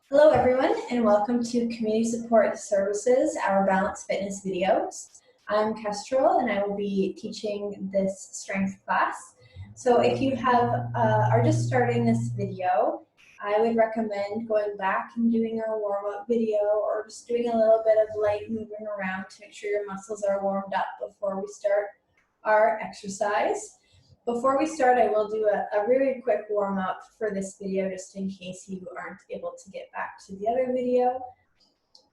Hello everyone and welcome to Community Support Services, our Balance Fitness videos. I'm Kestrel and I will be teaching this strength class. So if you are just starting this video, I would recommend going back and doing our warm-up video or just doing a little bit of light moving around to make sure your muscles are warmed up before we start our exercise. Before we start, I will do a really quick warm-up for this video just in case you aren't able to get back to the other video.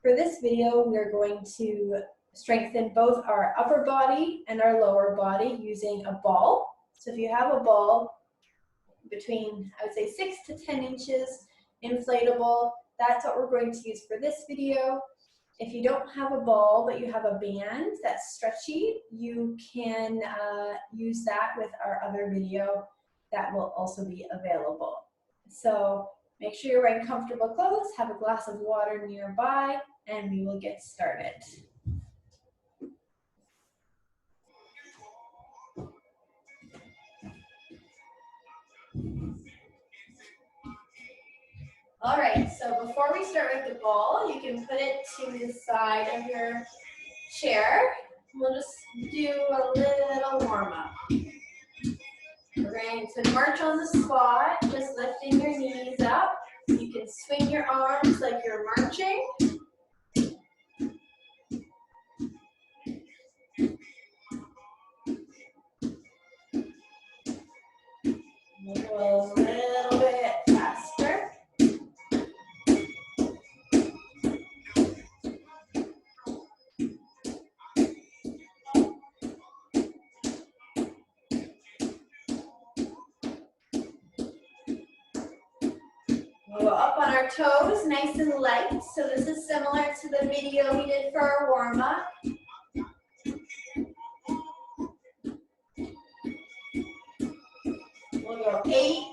For this video, we're going to strengthen both our upper body and our lower body using a ball. So if you have a ball between, I would say, 6 to 10 inches, inflatable, that's what we're going to use for this video. If you don't have a ball, but you have a band that's stretchy, you can use that with our other video that will also be available. So make sure you're wearing comfortable clothes, have a glass of water nearby, and we will get started. All right, so before we start with the ball, you can put it to the side of your chair. We'll just do a little warm-up. We're going to march on the spot, just lifting your knees up. You can swing your arms like you're marching. Go a little bit faster. We'll go up on our toes, nice and light. So this is similar to the video we did for our warm-up. We'll go 8,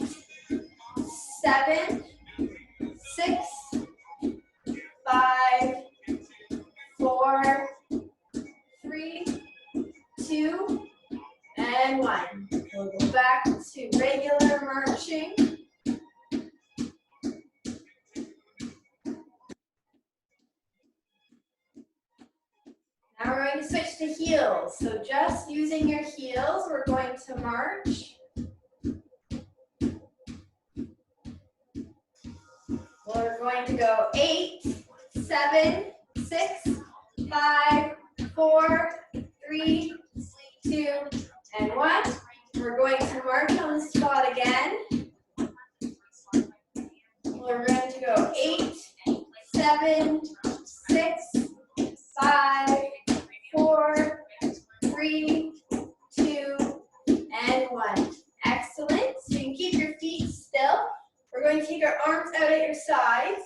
7, 6, 5, 4, 3, 2, and 1. We'll go back to regular marching. Now we're going to switch to heels. So just using your heels, we're going to march. We're going to go 8, 7, 6, 5, 4, 3, 2, and 1. We're going to march on the spot again. We're going to go 8, 7, 6, 5, 4, 3, 2, and 1. Excellent. So you can keep your feet still. We're going to take our arms out at your sides.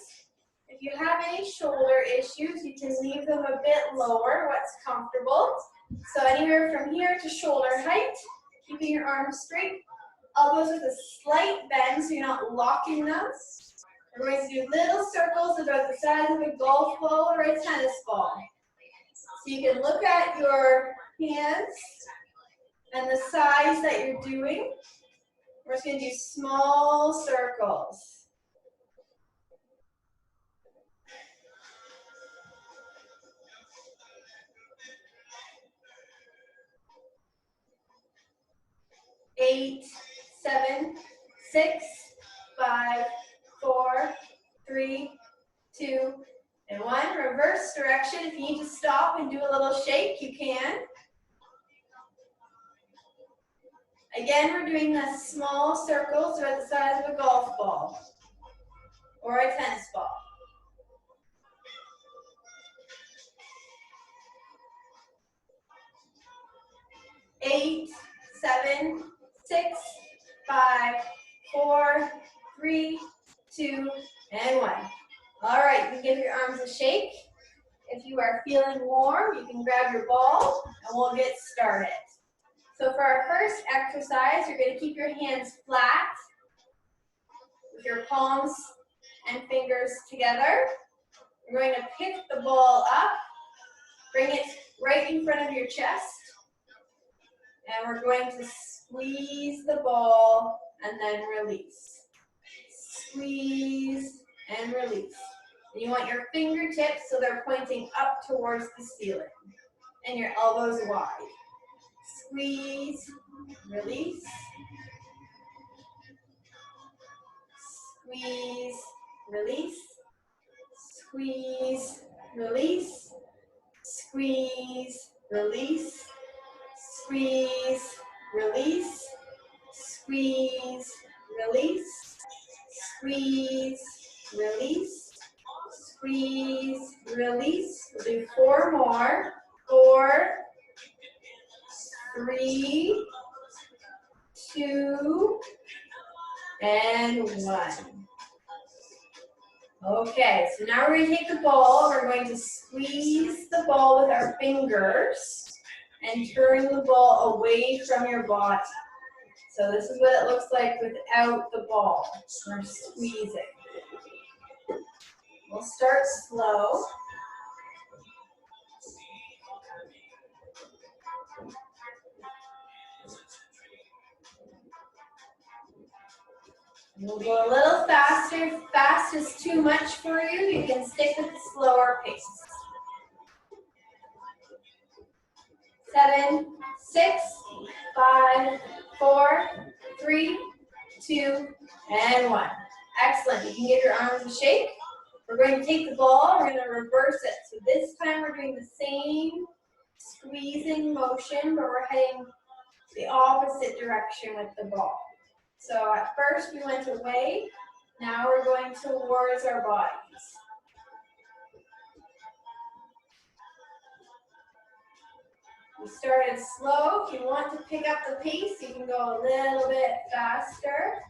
If you have any shoulder issues, you can leave them a bit lower, what's comfortable. So anywhere from here to shoulder height, keeping your arms straight. Elbows with a slight bend so you're not locking them. We're going to do little circles about the size of a golf ball or a tennis ball. So you can look at your hands and the size that you're doing. We're just going to do small circles. Eight, 7, 6, 5, 4, 3, 2, and 1. Reverse direction. If you need to stop and do a little shake, you can. Again, we're doing the small circles about the size of a golf ball or a tennis ball. Eight, 7, 6, 5, 4, 3, 2, and 1. All right, you can give your arms a shake. If you are feeling warm, you can grab your ball and we'll get started. So for our first exercise, you're going to keep your hands flat with your palms and fingers together. You're going to pick the ball up, bring it right in front of your chest, and we're going to squeeze the ball and then release. Squeeze and release. And you want your fingertips so they're pointing up towards the ceiling and your elbows wide. Squeeze, release. Squeeze, release. Squeeze, release. Squeeze, release. Squeeze, release. Squeeze, release. Squeeze, release. Squeeze, release. We'll do 4 more. 4, 3, 2, and 1. Okay, so now we're going to take the ball. We're going to squeeze the ball with our fingers and turn the ball away from your body. So this is what it looks like without the ball. We're squeezing. We'll start slow. We'll go a little faster. If fast is too much for you, you can stick with the slower pace. 7, 6, 5, 4, 3, 2, and 1. Excellent. You can give your arms a shake. We're going to take the ball, we're going to reverse it. So this time we're doing the same squeezing motion, but we're heading the opposite direction with the ball. So at first we went away, now we're going towards our bodies. We started slow. If you want to pick up the pace, you can go a little bit faster.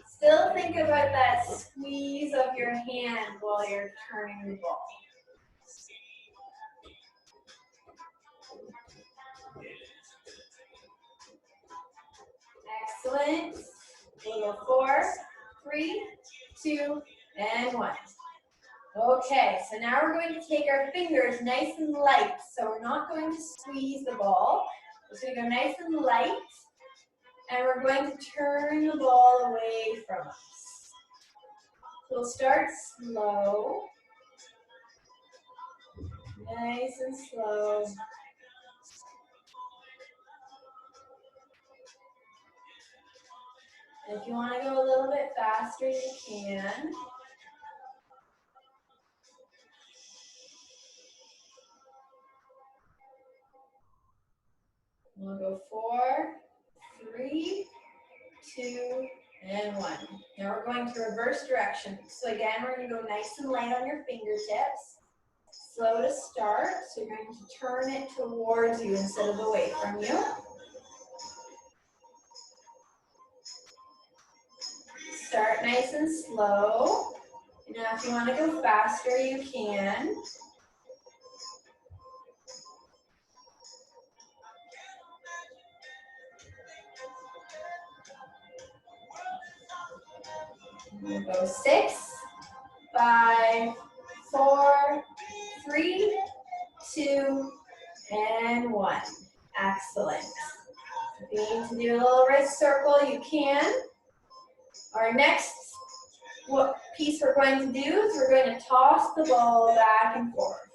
Still think about that squeeze of your hand while you're turning the ball. Excellent. We'll go 4, 3, 2, and 1. Okay, so now we're going to take our fingers nice and light. So we're not going to squeeze the ball. We're just going to go nice and light. And we're going to turn the ball away from us. So we'll start slow. Nice and slow. And if you want to go a little bit faster, you can. We'll go 4, 3, 2, and 1. Now we're going to reverse direction. So again, we're going to go nice and light on your fingertips. Slow to start. So you're going to turn it towards you instead of away from you. Start nice and slow. Now if you want to go faster, you can. We'll go 6, 5, 4, 3, 2, and 1. Excellent. If you need to do a little wrist circle, you can. Our next piece we're going to do is we're going to toss the ball back and forth.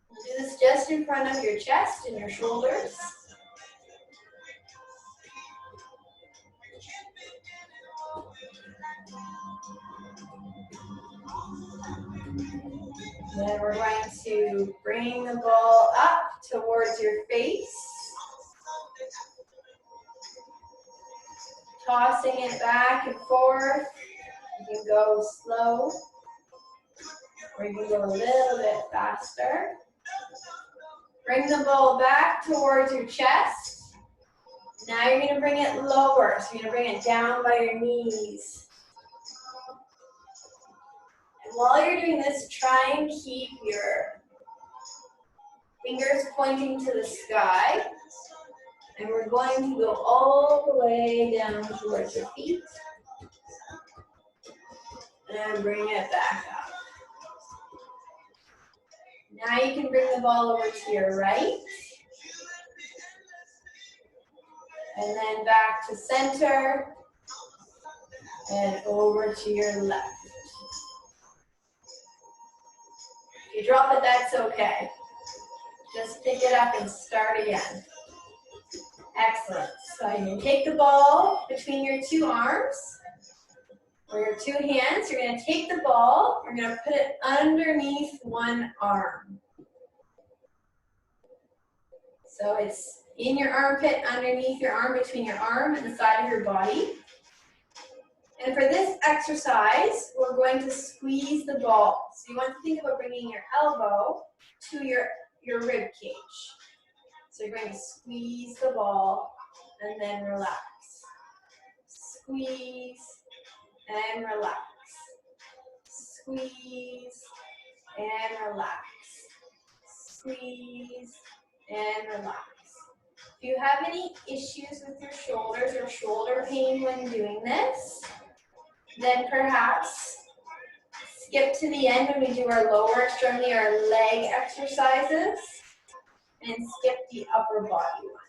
We'll do this just in front of your chest and your shoulders. Then we're going to bring the ball up towards your face. Tossing it back and forth. You can go slow, or you can go a little bit faster. Bring the ball back towards your chest. Now you're going to bring it lower, so you're going to bring it down by your knees. And while you're doing this, try and keep your fingers pointing to the sky. And we're going to go all the way down towards your feet. And bring it back up. Now you can bring the ball over to your right. And then back to center. and over to your left. If you drop it, that's okay. Just pick it up and start again. Excellent. So you can take the ball between your two arms or your two hands. You're going to take the ball. You're going to put it underneath one arm. So it's in your armpit, underneath your arm, between your arm and the side of your body. And for this exercise, we're going to squeeze the ball. So you want to think about bringing your elbow to your rib cage. So you're going to squeeze the ball and then relax. Squeeze and relax. Squeeze and relax. Squeeze and relax. If you have any issues with your shoulders or shoulder pain when doing this, then perhaps skip to the end when we do our lower extremity, our leg exercises, and skip the upper body ones.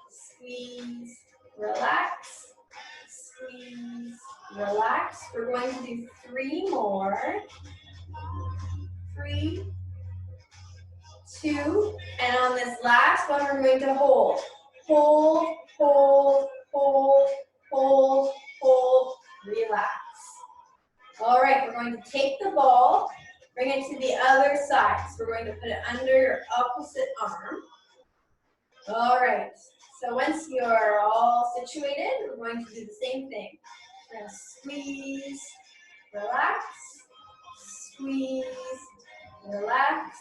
Squeeze, relax, squeeze, relax. We're going to do 3 more. 3, 2, and on this last one, we're going to hold. Hold, hold, hold, hold, hold, relax. All right, we're going to take the ball, bring it to the other side. So we're going to put it under your opposite arm. All right, so once you're all situated, we're going to do the same thing. We're going to squeeze, relax, squeeze, relax,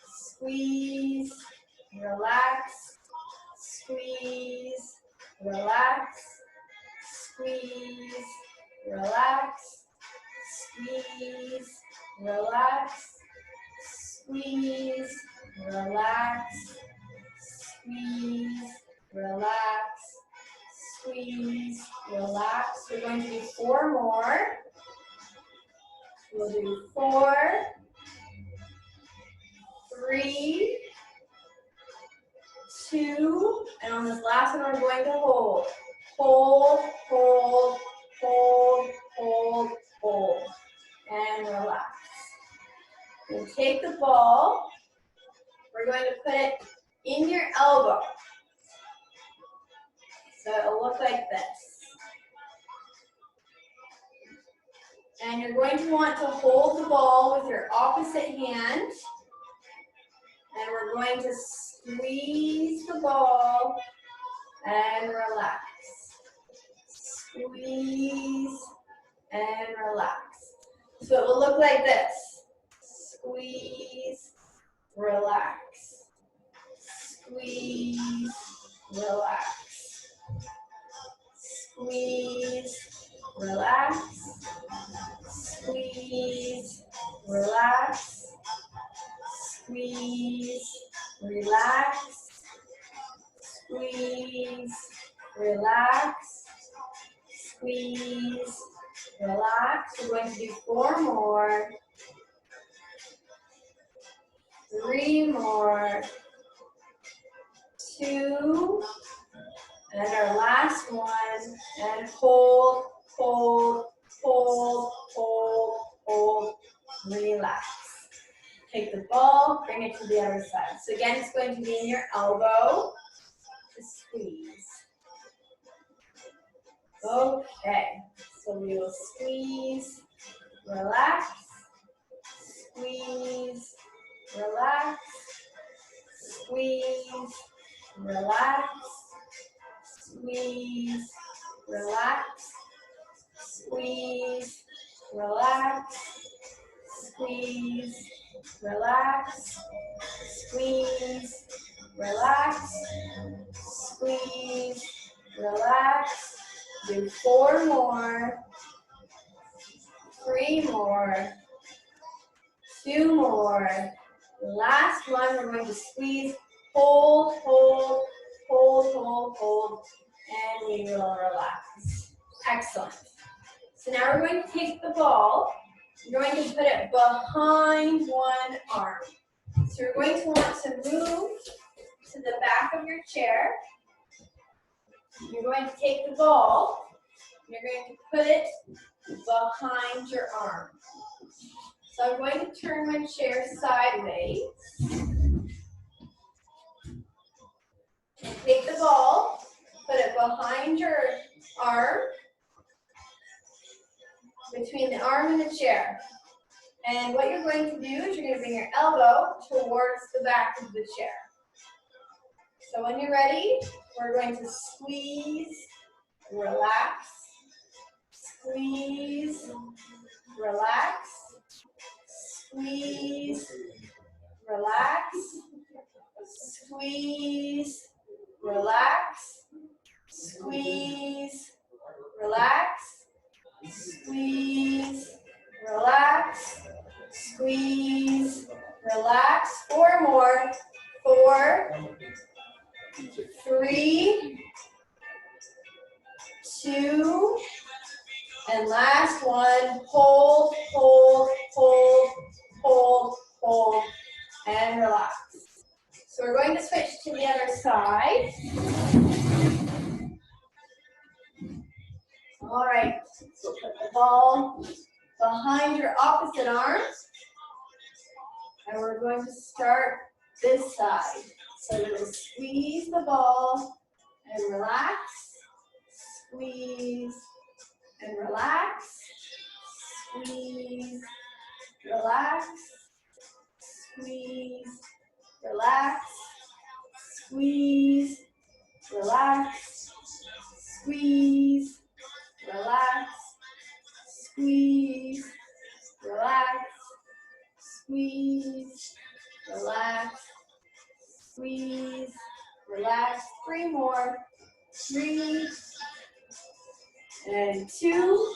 squeeze, relax, squeeze, relax, squeeze, relax, squeeze, relax, squeeze, relax, squeeze, relax, squeeze, relax. We're going to do 4 more. We'll do 4, 3, 2, and on this last one we're going to hold. Hold, hold, hold, hold, hold, and relax. We'll take the ball. We're going to put it in your elbow. So it'll look like this. And you're going to want to hold the ball with your opposite hand. And we're going to squeeze the ball and relax. Squeeze and relax. So it will look like this. Squeeze, relax. Squeeze, relax. Squeeze, relax. Squeeze, relax. Squeeze, relax. Squeeze, relax. Squeeze, relax. We're going to do 4 more. 3 more. 2. And our last one. And hold, hold, hold, hold, hold. Relax. Take the ball, bring it to the other side. So again, it's going to be in your elbow to squeeze. Okay, so we will squeeze, relax, squeeze, relax, squeeze, relax, squeeze, relax, squeeze, relax, squeeze, relax, squeeze, relax, squeeze, relax. Do 4 more, 3 more, 2 more. Last one, we're going to squeeze, hold, hold, hold, hold, hold, and we will relax. Excellent. So now we're going to take the ball. You're going to put it behind one arm. So you're going to want to move to the back of your chair. You're going to take the ball, you're going to put it behind your arm. So I'm going to turn my chair sideways. Take the ball, put it behind your arm, between the arm and the chair. And what you're going to do is you're going to bring your elbow towards the back of the chair. So when you're ready, we're going to squeeze, relax, squeeze, relax, squeeze, relax, squeeze, relax, squeeze, relax, squeeze, relax, squeeze, relax. 4 more. 4, 3, 2, and last one. Hold, hold, hold, hold, hold, and relax. So we're going to switch to the other side. All right, so put the ball behind your opposite arm. And we're going to start this side. So we're going to squeeze the ball and relax, squeeze and relax, squeeze, relax, squeeze, relax, squeeze, relax, squeeze, relax, squeeze, relax, squeeze, relax, squeeze, relax. 3 more. 3 and 2.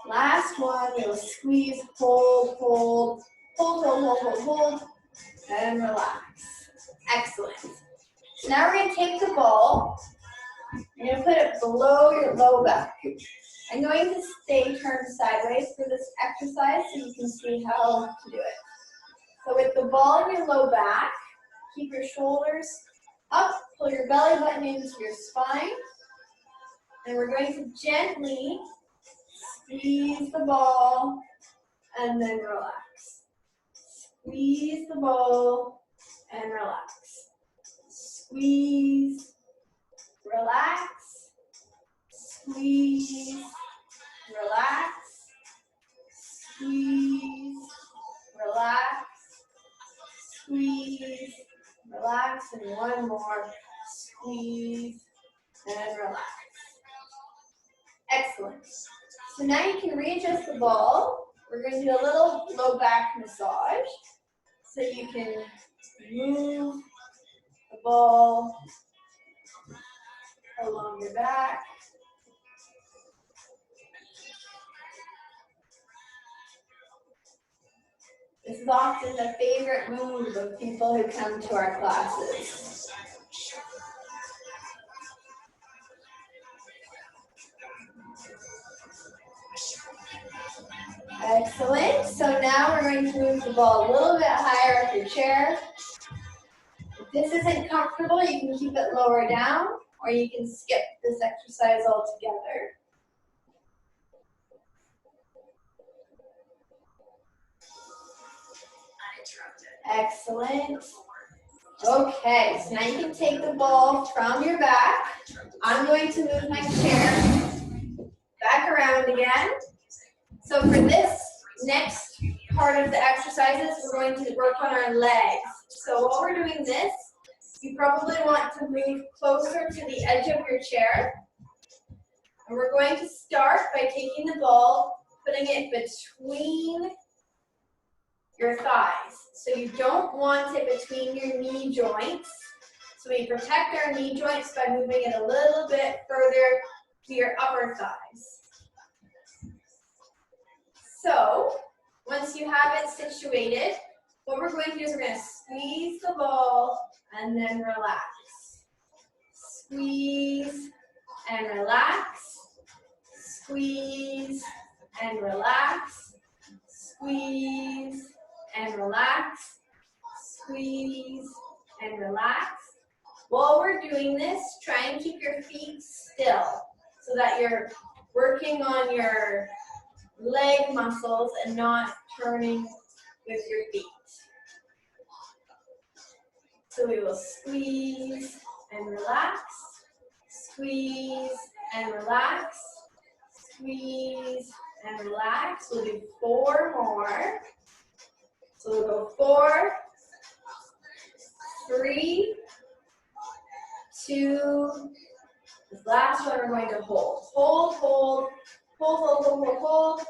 Last one. We'll squeeze, hold, hold, hold, hold, hold, hold, hold, and relax. Excellent. So now we're going to take the ball and you're going to put it below your low back. I'm going to stay turned sideways for this exercise so you can see how to do it. So with the ball in your low back, keep your shoulders up, pull your belly button into your spine, and we're going to gently squeeze the ball and then relax. Squeeze the ball and relax. Squeeze, relax, squeeze, relax, squeeze, relax, squeeze, relax, and 1 more. Squeeze and relax. Excellent. So now you can readjust the ball. We're going to do a little low back massage. So you can move the ball along your back. This is often the favorite move of people who come to our classes. Excellent. So now we're going to move the ball a little bit higher up your chair. If this isn't comfortable, you can keep it lower down, or you can skip this exercise altogether. Excellent. Okay, so now you can take the ball from your back. I'm going to move my chair back around again. So for this next part of the exercises, we're going to work on our legs. So while we're doing this, you probably want to move closer to the edge of your chair. And we're going to start by taking the ball, putting it between your thighs. So you don't want it between your knee joints. So we protect our knee joints by moving it a little bit further to your upper thighs. So once you have it situated, what we're going to do is we're going to squeeze the ball and then relax. Squeeze and relax. Squeeze and relax. Squeeze and relax. Squeeze and relax. While we're doing this, try and keep your feet still so that you're working on your leg muscles and not turning with your feet. So we will squeeze and relax, squeeze and relax, squeeze and relax. We'll do 4 more. So we'll go 4, 3, 2, this last one we're going to hold. Hold, hold, hold, hold, hold, hold, hold,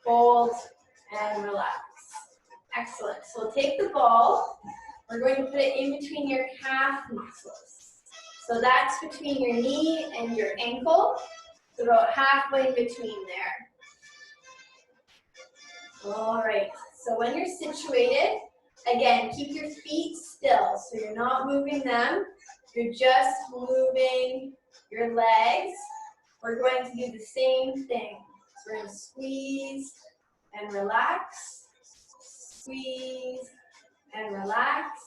hold, and relax. Excellent. So we'll take the ball. We're going to put it in between your calf muscles. So that's between your knee and your ankle. So about halfway in between there. All right. So when you're situated, again, keep your feet still. So you're not moving them. You're just moving your legs. We're going to do the same thing. So we're going to squeeze and relax. Squeeze and relax.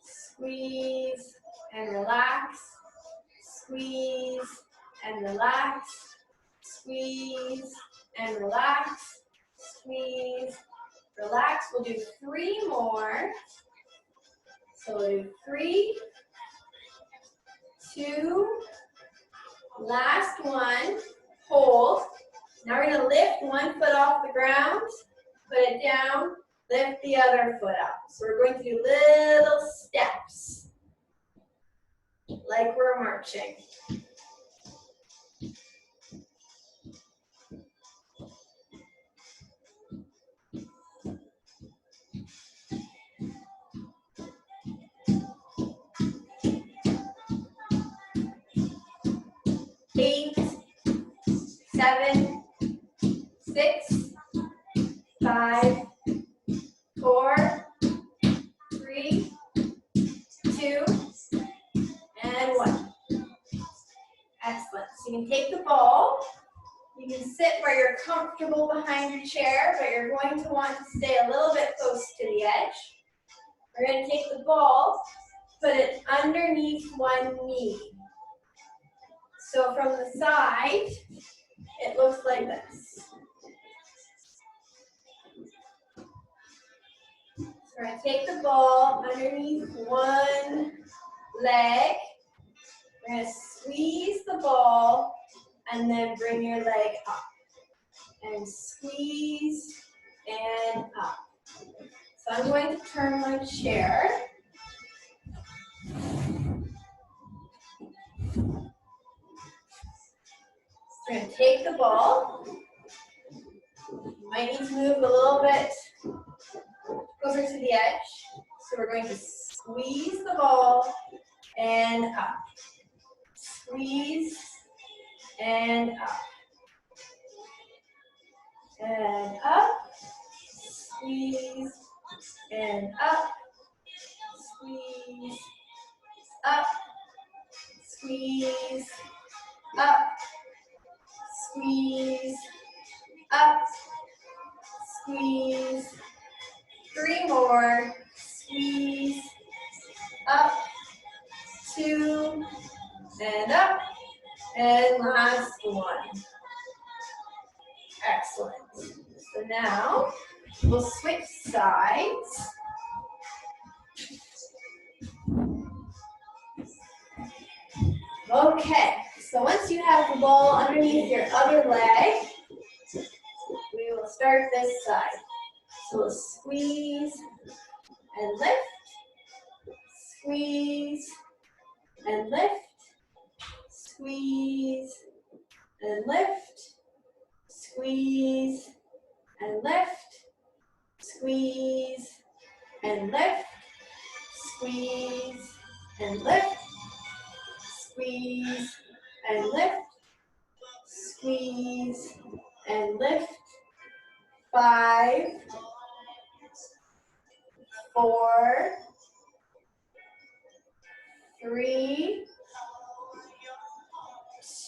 Squeeze and relax. Squeeze and relax. Squeeze and relax. Squeeze, relax. We'll do 3 more. So we'll do 3, 2, last one, hold. Now we're gonna lift one foot off the ground, put it down, lift the other foot up. So we're going to do little steps, like we're marching. Eight, 7, 6, 5, 4, 3, 2, and 1. Excellent. So you can take the ball. You can sit where you're comfortable behind your chair, but you're going to want to stay a little bit close to the edge. We're going to take the ball, put it underneath one knee. So from the side, it looks like this. So we're going to take the ball underneath one leg. We're going to squeeze the ball and then bring your leg up. And squeeze and up. So I'm going to turn my chair. We're going to take the ball. You might need to move a little bit closer to the edge. So we're going to squeeze the ball and up. Squeeze and up. And up. Squeeze and up. Squeeze up. Squeeze up. Squeeze up. Squeeze. 3 more. Squeeze up. 2 and up. And last one. Excellent. So now we'll switch sides. Okay, so once you have the ball underneath your other leg, we will start this side. So we'll squeeze and lift, squeeze and lift, squeeze and lift, squeeze and lift, squeeze and lift, squeeze and lift, squeeze and lift, squeeze and lift. 5, 4, 3,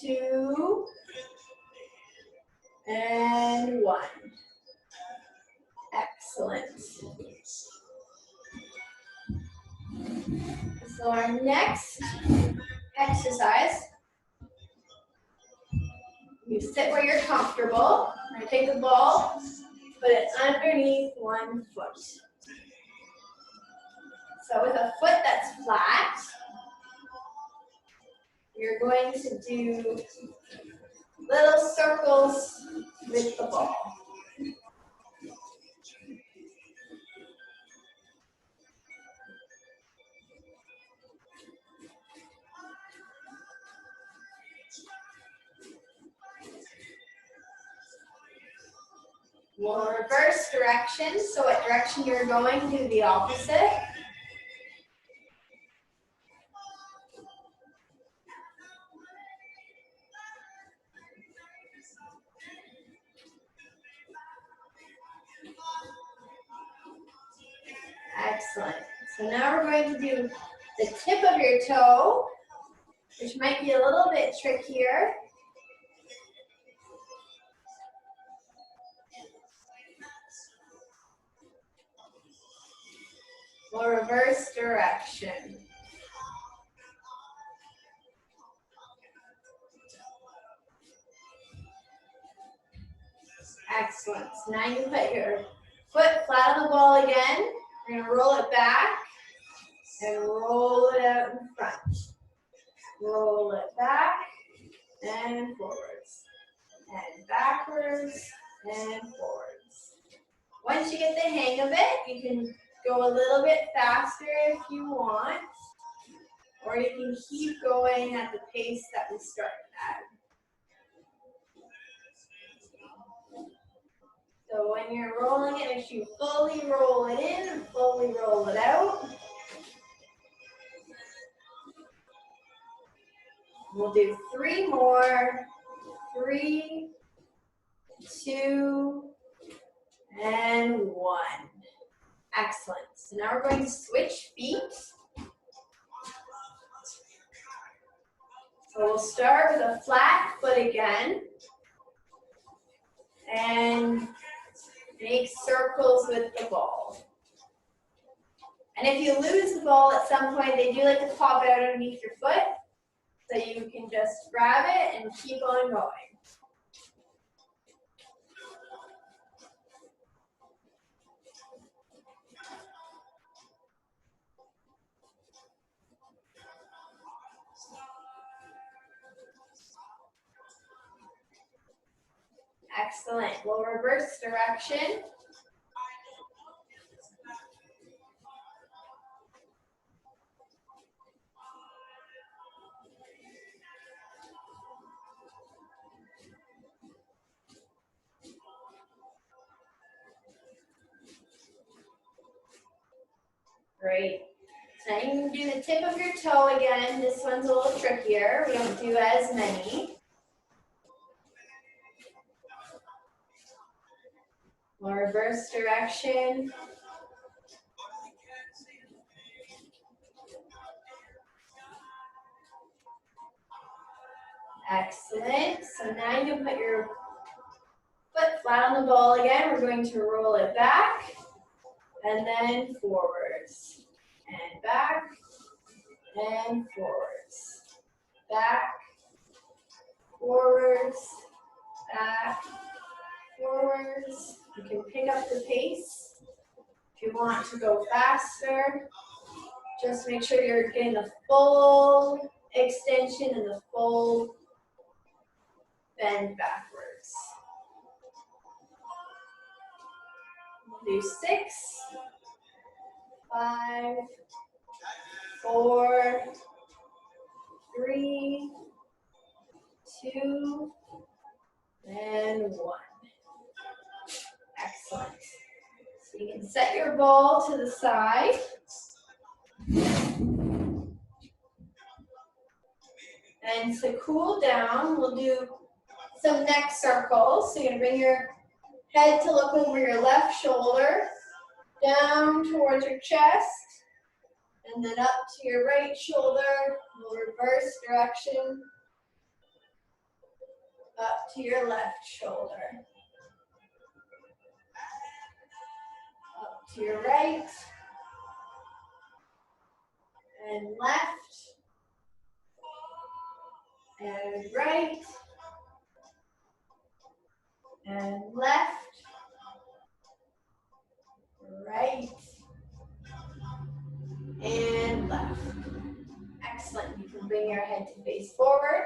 2, and 1. Excellent. So our next exercise, you sit where you're comfortable. We're going to take the ball, put it underneath one foot. So with a foot that's flat, you're going to do little circles with the ball. We'll reverse direction, so what direction you're going, do the opposite. Excellent. So now we're going to do the tip of your toe, which might be a little bit trickier. We'll reverse direction. Excellent. So now you put your foot flat on the ball again. We're going to roll it back and roll it out in front. Roll it back and forwards. And backwards and forwards. Once you get the hang of it, you can go a little bit faster if you want, or you can keep going at the pace that we started at. So when you're rolling it, make sure you fully roll it in and fully roll it out. We'll do 3 more. 3, 2, and 1. Excellent. So now we're going to switch feet. So we'll start with a flat foot again. And make circles with the ball. And if you lose the ball at some point, they do like to pop it out underneath your foot. So you can just grab it and keep on going. Excellent. We'll reverse direction. Great. So now you can do the tip of your toe again. This one's a little trickier. We don't do as many. We'll reverse direction. Excellent. So now you put your foot flat on the ball again. We're going to roll it back and then forwards and back and forwards. Back, forwards, back, forwards. You can pick up the pace. If you want to go faster, just make sure you're getting the full extension and the full bend backwards. We'll do 6, 5, 4, 3, 2, and 1. Excellent. So you can set your ball to the side. And to cool down, we'll do some neck circles. So you're going to bring your head to look over your left shoulder, down towards your chest, and then up to your right shoulder. We'll reverse direction, up to your left shoulder. Up to your right, and left, and right, and left, right, and left. Excellent. You can bring your head to face forward.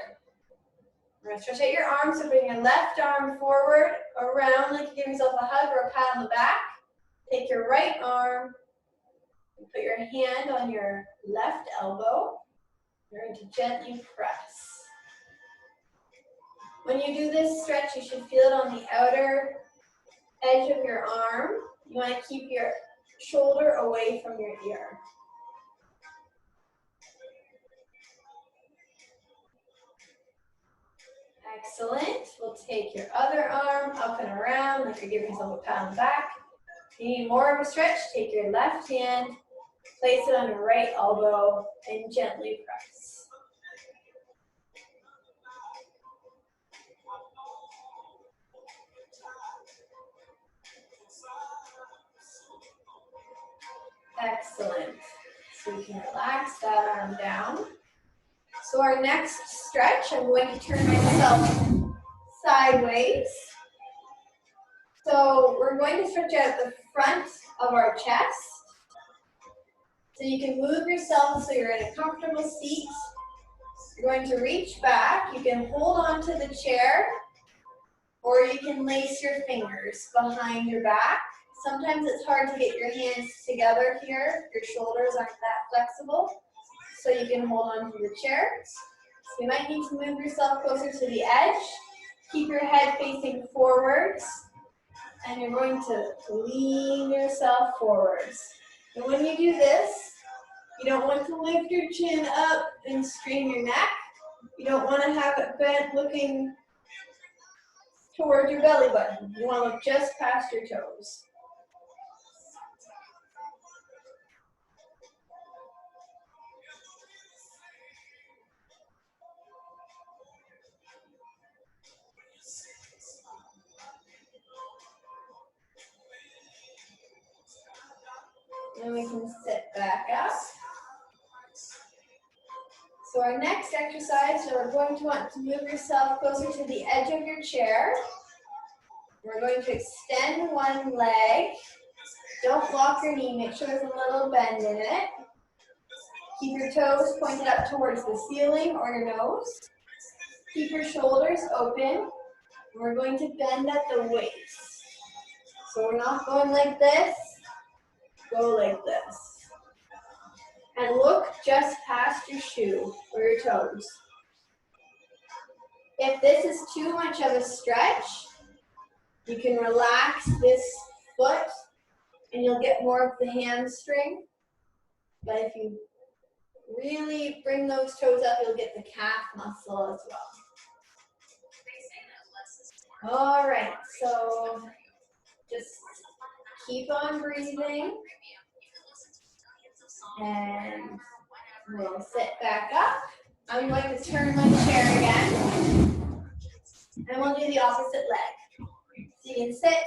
We're going to stretch out your arms, so bring your left arm forward, around like you give yourself a hug or a pat on the back. Take your right arm and put your hand on your left elbow. You're going to gently press. When you do this stretch, you should feel it on the outer edge of your arm. You want to keep your shoulder away from your ear. Excellent. We'll take your other arm up and around like you're giving yourself a pat on the back. If you need more of a stretch, take your left hand, place it on your right elbow, and gently press. Excellent. So you can relax that arm down. So our next stretch, I'm going to turn myself sideways. So we're going to stretch out the front of our chest. So you can move yourself so you're in a comfortable seat. You're going to reach back. You can hold on to the chair, or you can lace your fingers behind your back. Sometimes it's hard to get your hands together here. Your shoulders aren't that flexible. So you can hold on to the chair. So you might need to move yourself closer to the edge. Keep your head facing forwards. And you're going to lean yourself forwards. And when you do this, you don't want to lift your chin up and strain your neck. You don't want to have it bent looking toward your belly button. You want to look just past your toes. And we can sit back up. So our next exercise, so we're going to want to move yourself closer to the edge of your chair. We're going to extend one leg. Don't lock your knee, make sure there's a little bend in it. Keep your toes pointed up towards the ceiling or your nose. Keep your shoulders open. We're going to bend at the waist. So we're not going like this, go like this. And look just past your shoe or your toes. If this is too much of a stretch, you can relax this foot and you'll get more of the hamstring. But if you really bring those toes up, you'll get the calf muscle as well. All right, so just keep on breathing. And we'll sit back up. I'm going to turn my chair again. And we'll do the opposite leg. So you can sit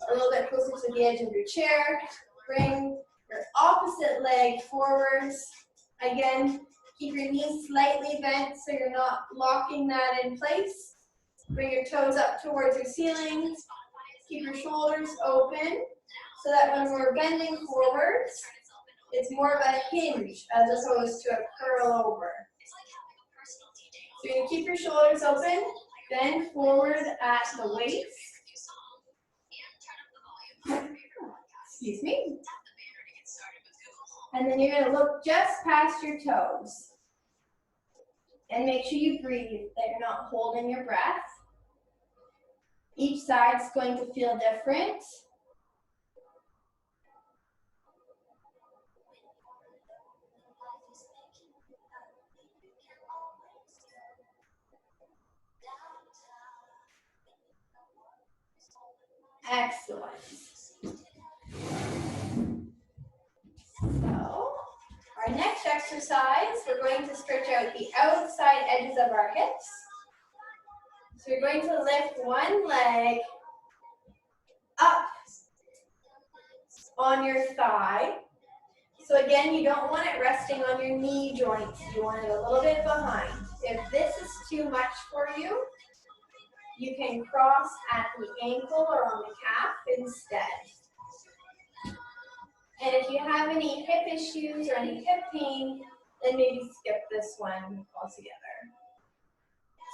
a little bit closer to the edge of your chair. Bring your opposite leg forwards. Again, keep your knees slightly bent so you're not locking that in place. Bring your toes up towards your ceiling. Keep your shoulders open so that when we're bending forwards, it's more of a hinge as opposed to a curl over. So you're going to keep your shoulders open, bend forward at the waist. Excuse me. And then you're going to look just past your toes. And make sure you breathe, that you're not holding your breath. Each side's going to feel different. Excellent. So, our next exercise, we're going to stretch out the outside edges of our hips. So you're going to lift one leg up on your thigh. So again, you don't want it resting on your knee joints. You want it a little bit behind. If this is too much for you, you can cross at the ankle or on the calf instead. And if you have any hip issues or any hip pain, then maybe skip this one altogether.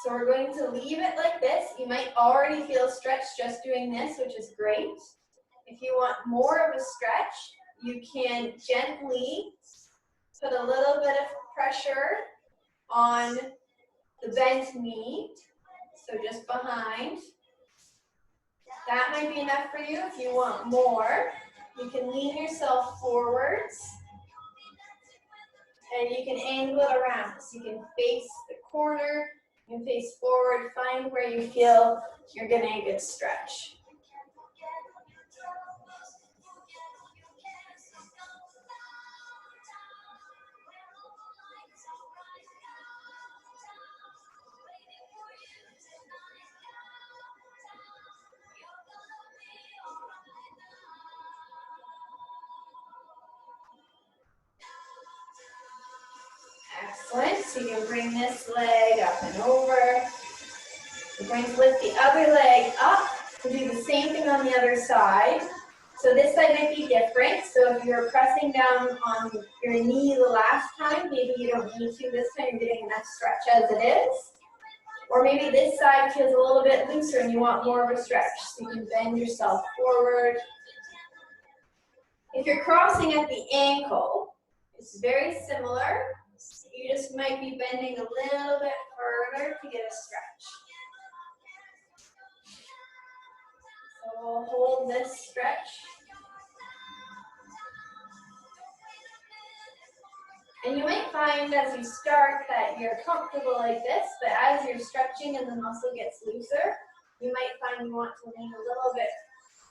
So we're going to leave it like this. You might already feel stretched just doing this, which is great. If you want more of a stretch, you can gently put a little bit of pressure on the bent knee, so just behind. That might be enough for you. If you want more, you can lean yourself forwards and you can angle it around. So you can face the corner, you can face forward, find where you feel you're getting a good stretch. Excellent. So you can bring this leg up and over. You're going to lift the other leg up to do the same thing on the other side. So this side might be different. So if you're pressing down on your knee the last time, maybe you don't need to. This time you're getting enough stretch as it is. Or maybe this side feels a little bit looser and you want more of a stretch. So you can bend yourself forward. If you're crossing at the ankle, it's very similar. You just might be bending a little bit further to get a stretch. So we'll hold this stretch. And you might find as you start that you're comfortable like this, but as you're stretching and the muscle gets looser, you might find you want to lean a little bit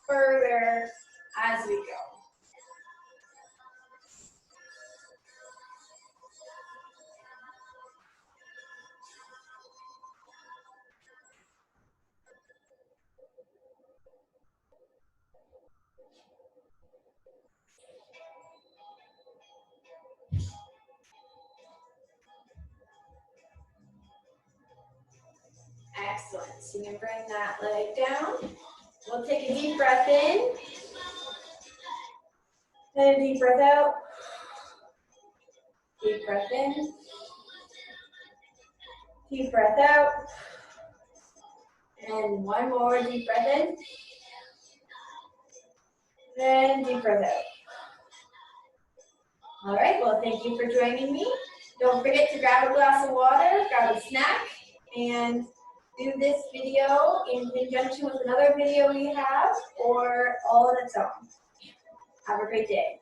further as we go. Excellent. So you can bring that leg down. We'll take a deep breath in. And a deep breath out. Deep breath in. Deep breath out. And one more deep breath in. Then deep breath out. All right, well, thank you for joining me. Don't forget to grab a glass of water, grab a snack, and do this video in conjunction with another video we have or all on its own. Have a great day.